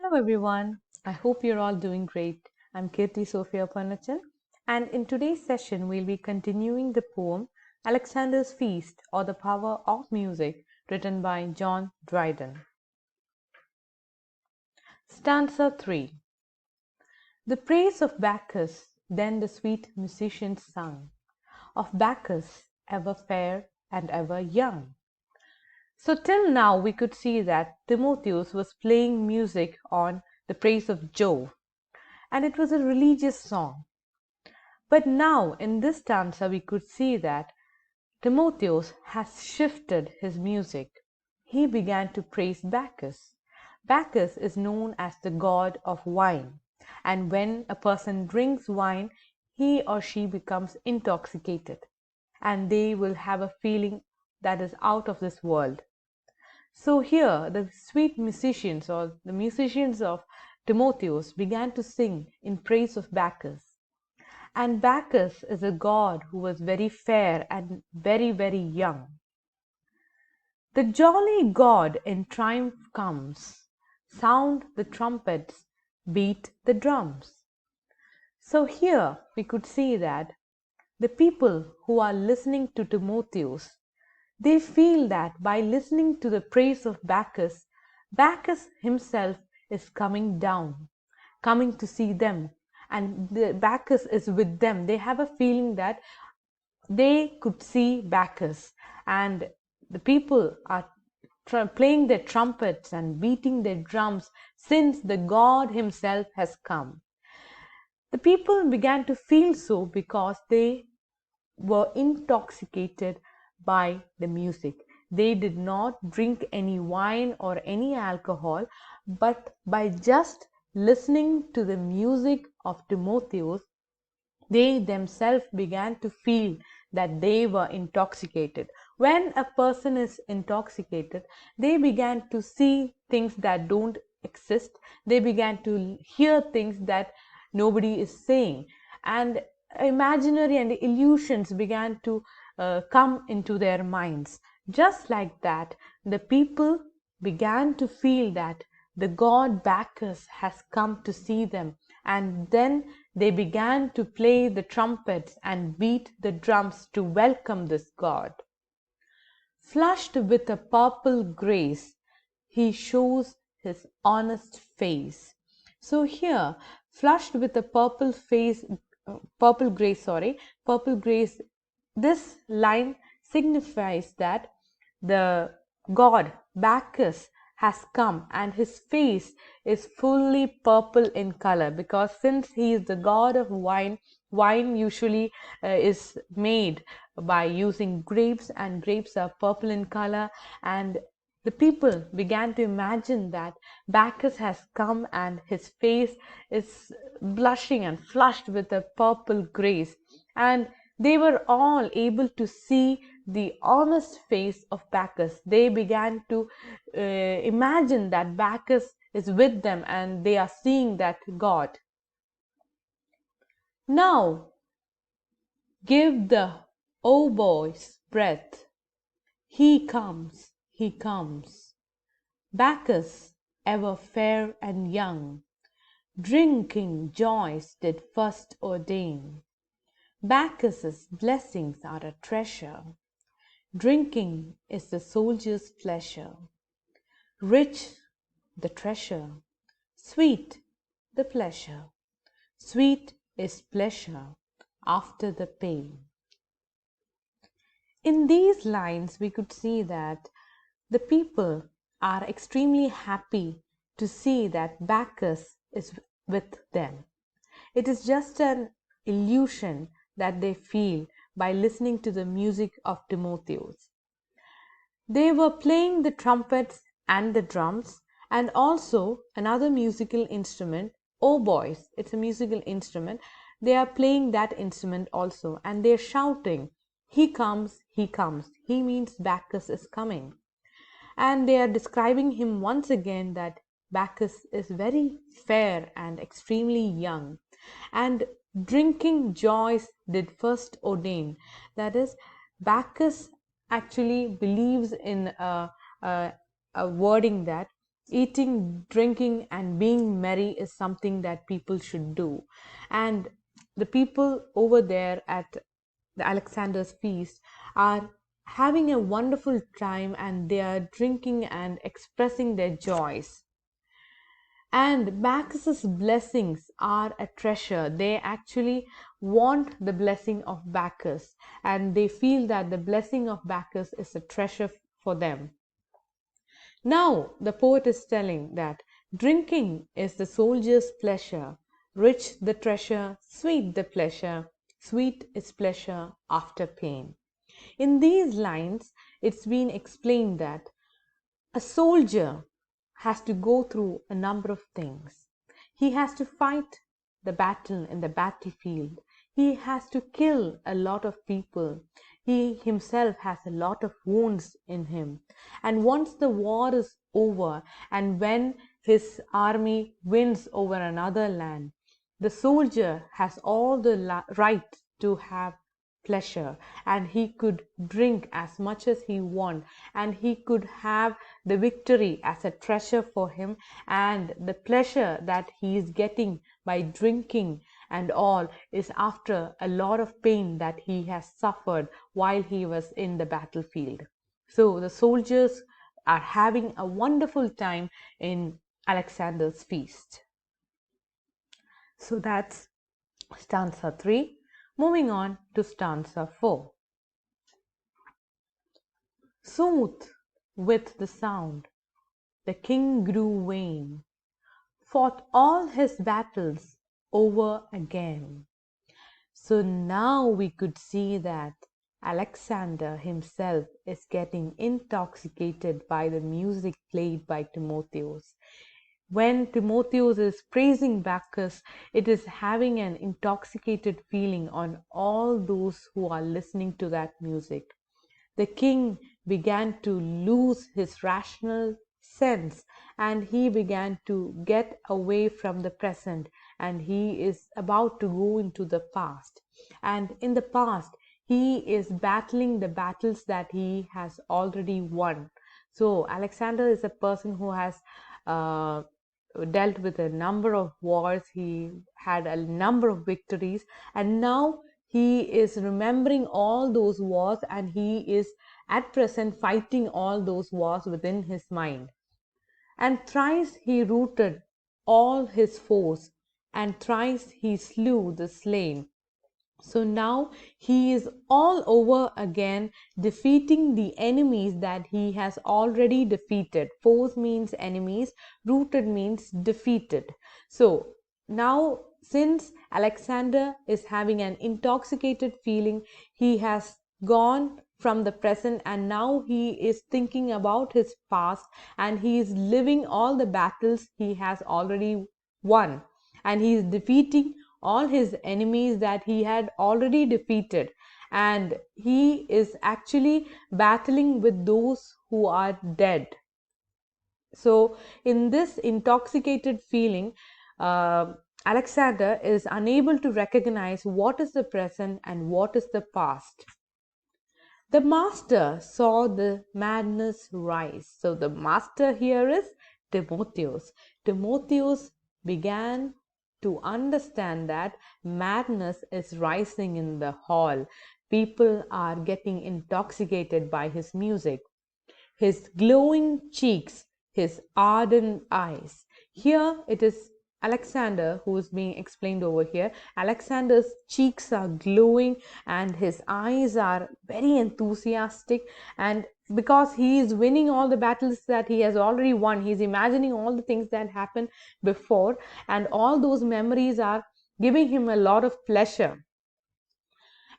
Hello everyone. I hope you're all doing great. I'm Kirti Sophia Purnachan, and in today's session we'll be continuing the poem Alexander's Feast or the Power of Music, written by John Dryden. Stanza 3. The praise of Bacchus then the sweet musicians sung, of Bacchus ever fair and ever young. So till now we could see that Timotheus was playing music on the praise of Jove, and it was a religious song. But now in this stanza we could see that Timotheus has shifted his music. He began to praise Bacchus. Bacchus is known as the god of wine, and when a person drinks wine, he or she becomes intoxicated, and they will have a feeling that is out of this world. So here the sweet musicians or the musicians of Timotheus began to sing in praise of Bacchus. And Bacchus is a god who was very fair and very, very young. The jolly god in triumph comes, sound the trumpets, beat the drums. So here we could see that the people who are listening to Timotheus, they feel that by listening to the praise of Bacchus, Bacchus himself is coming down, coming to see them, and Bacchus is with them. They have a feeling that they could see Bacchus, and the people are playing their trumpets and beating their drums since the god himself has come. The people began to feel so because they were intoxicated by the music. They did not drink any wine or any alcohol, but by just listening to the music of Timotheus, they themselves began to feel that they were intoxicated. When a person is intoxicated, they began to see things that don't exist. They began to hear things that nobody is saying. And imaginary and illusions began to come into their minds. Just like that, the people began to feel that the god Bacchus has come to see them, and then they began to play the trumpets and beat the drums to welcome this god. Flushed with a purple grace, he shows his honest face. So here, flushed with a purple grace, this line signifies that the god Bacchus has come and his face is fully purple in color, because since he is the god of wine, wine usually is made by using grapes, and grapes are purple in color, and the people began to imagine that Bacchus has come and his face is blushing and flushed with a purple grace, and they were all able to see the honest face of Bacchus. They began to imagine that Bacchus is with them and they are seeing that God. Now give the oboes breath. He comes, he comes. Bacchus, ever fair and young, drinking joys did first ordain. Bacchus's blessings are a treasure. Drinking is the soldier's pleasure. Rich the treasure, sweet the pleasure. Sweet is pleasure after the pain. In these lines, we could see that the people are extremely happy to see that Bacchus is with them. It is just an illusion that they feel by listening to the music of Timotheus. They were playing the trumpets and the drums, and also another musical instrument, oboes. It's a musical instrument. They are playing that instrument also, and they're shouting, "He comes, he comes." He means Bacchus is coming. And they are describing him once again that Bacchus is very fair and extremely young, and drinking joys did first ordain. That is, Bacchus actually believes in a wording that eating, drinking, and being merry is something that people should do. And the people over there at the Alexander's feast are having a wonderful time, and they are drinking and expressing their joys. And Bacchus's blessings are a treasure. They actually want the blessing of Bacchus, and they feel that the blessing of Bacchus is a treasure for them. Now the poet is telling that drinking is the soldier's pleasure, rich the treasure, sweet the pleasure, sweet is pleasure after pain. In these lines, it's been explained that a soldier has to go through a number of things. He has to fight the battle in the battlefield. He has to kill a lot of people. He himself has a lot of wounds in him. And once the war is over, and when his army wins over another land, the soldier has all the right to have pleasure, and he could drink as much as he want, and he could have the victory as a treasure for him, and the pleasure that he is getting by drinking and all is after a lot of pain that he has suffered while he was in the battlefield. So the soldiers are having a wonderful time in Alexander's feast. So that's stanza 3. Moving on to stanza 4. Sooth with the sound, the king grew vain, fought all his battles over again. So now we could see that Alexander himself is getting intoxicated by the music played by Timotheus. When Timotheus is praising Bacchus, it is having an intoxicated feeling on all those who are listening to that music. The king began to lose his rational sense, and he began to get away from the present, and he is about to go into the past. And in the past, he is battling the battles that he has already won. So Alexander is a person who has dealt with a number of wars. He had a number of victories, and now he is remembering all those wars, and he is at present fighting all those wars within his mind. And thrice he routed all his foes, and thrice he slew the slain. So now he is all over again, defeating the enemies that he has already defeated. Foes means enemies, routed means defeated. So now, since Alexander is having an intoxicated feeling, he has gone from the present, and now he is thinking about his past, and he is living all the battles he has already won, and he is defeating all his enemies that he had already defeated, and he is actually battling with those who are dead. So in this intoxicated feeling, Alexander is unable to recognize what is the present and what is the past. The master saw the madness rise. So the master here is Timotheus. Timotheus began to understand that madness is rising in the hall. People are getting intoxicated by his music. His glowing cheeks, his ardent eyes. Here it is Alexander who is being explained over here. Alexander's cheeks are glowing and his eyes are very enthusiastic, and because he is winning all the battles that he has already won, he is imagining all the things that happened before, and all those memories are giving him a lot of pleasure.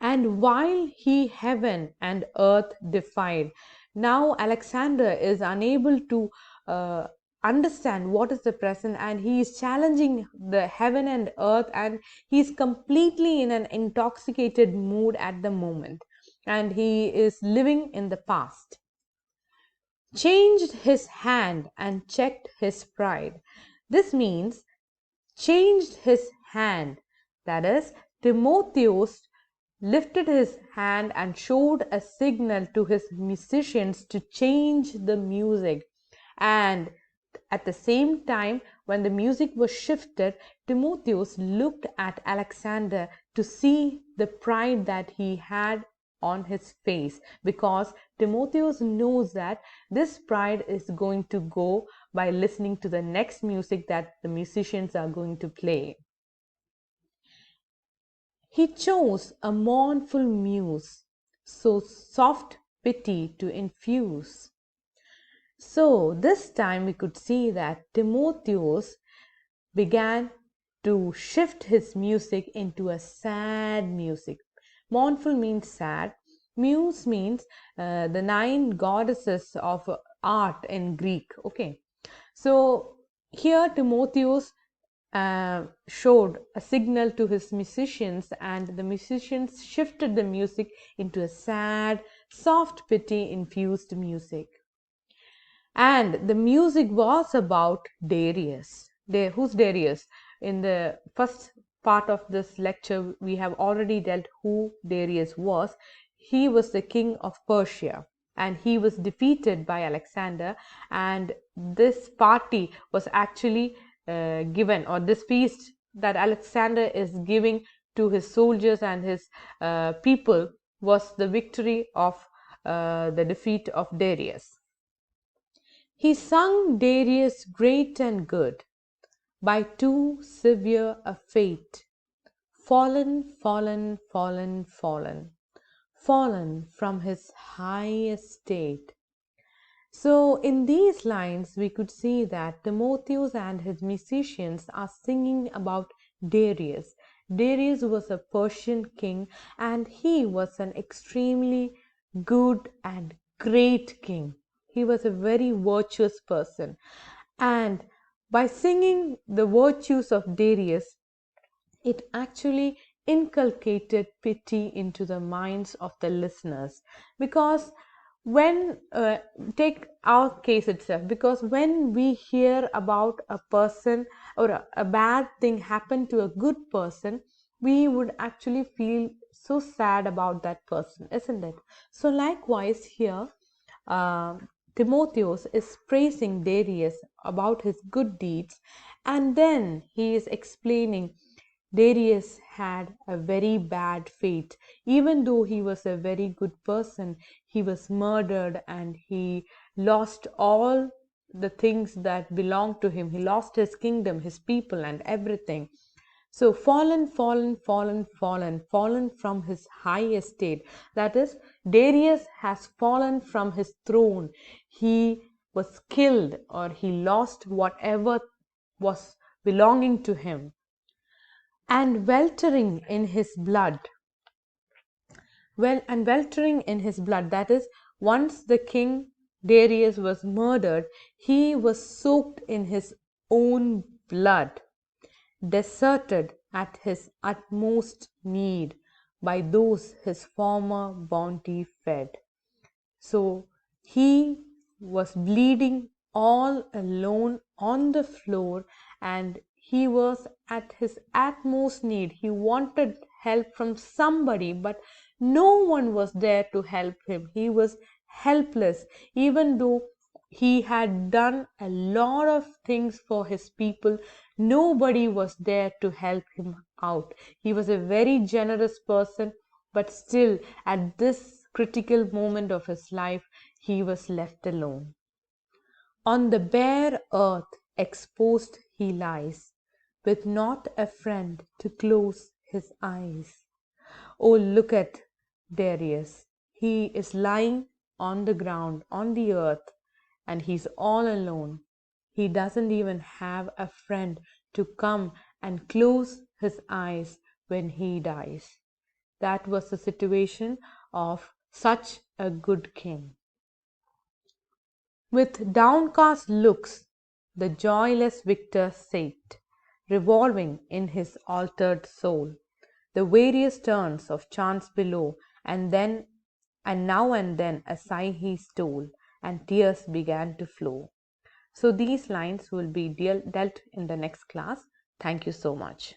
And while he heaven and earth defied, now Alexander is unable to understand what is the present, and he is challenging the heaven and earth, and he is completely in an intoxicated mood at the moment, and he is living in the past. Changed his hand and checked his pride. This means changed his hand, that is, Timotheus lifted his hand and showed a signal to his musicians to change the music, and at the same time, when the music was shifted, Timotheus looked at Alexander to see the pride that he had on his face, because Timotheus knows that this pride is going to go by listening to the next music that the musicians are going to play. He chose a mournful muse, so soft pity to infuse. So this time we could see that Timotheus began to shift his music into a sad music. Mournful means sad. Muse means the 9 goddesses of art in Greek. Okay, so here Timotheus showed a signal to his musicians, and the musicians shifted the music into a sad, soft pity infused music. And the music was about Darius. Who's Darius? In the first part of this lecture, we have already dealt who Darius was. He was the king of Persia, and he was defeated by Alexander. And this party was actually given, or this feast that Alexander is giving to his soldiers and his people, was the victory of the defeat of Darius. He sung Darius great and good, by too severe a fate, fallen, fallen, fallen, fallen, fallen from his high estate. So in these lines, we could see that Timotheus and his musicians are singing about Darius. Darius was a Persian king, and he was an extremely good and great king. He was a very virtuous person. And by singing the virtues of Darius, it actually inculcated pity into the minds of the listeners. Because when take our case itself, because when we hear about a person or a bad thing happen to a good person, we would actually feel so sad about that person, isn't it? So likewise here, Timotheus is praising Darius about his good deeds, and then he is explaining Darius had a very bad fate. Even though he was a very good person, he was murdered and he lost all the things that belonged to him. He lost his kingdom, his people, and everything. So fallen, fallen, fallen, fallen, fallen from his high estate. That is, Darius has fallen from his throne. He was killed, or he lost whatever was belonging to him. And weltering in his blood. Weltering in his blood. That is, once the king Darius was murdered, he was soaked in his own blood, deserted at his utmost need by those his former bounty fed. So he was bleeding all alone on the floor, and he was at his utmost need. He wanted help from somebody, but no one was there to help him. He was helpless, even though he had done a lot of things for his people. Nobody was there to help him out. He was a very generous person, but still at this critical moment of his life, he was left alone. On the bare earth exposed he lies, with not a friend to close his eyes. Oh, look at Darius. He is lying on the ground, on the earth, and he's all alone. He doesn't even have a friend to come and close his eyes when he dies. That was the situation of such a good king. With downcast looks, the joyless victor sate, revolving in his altered soul the various turns of chance below, and now and then a sigh he stole, and tears began to flow. So these lines will be dealt in the next class. Thank you so much.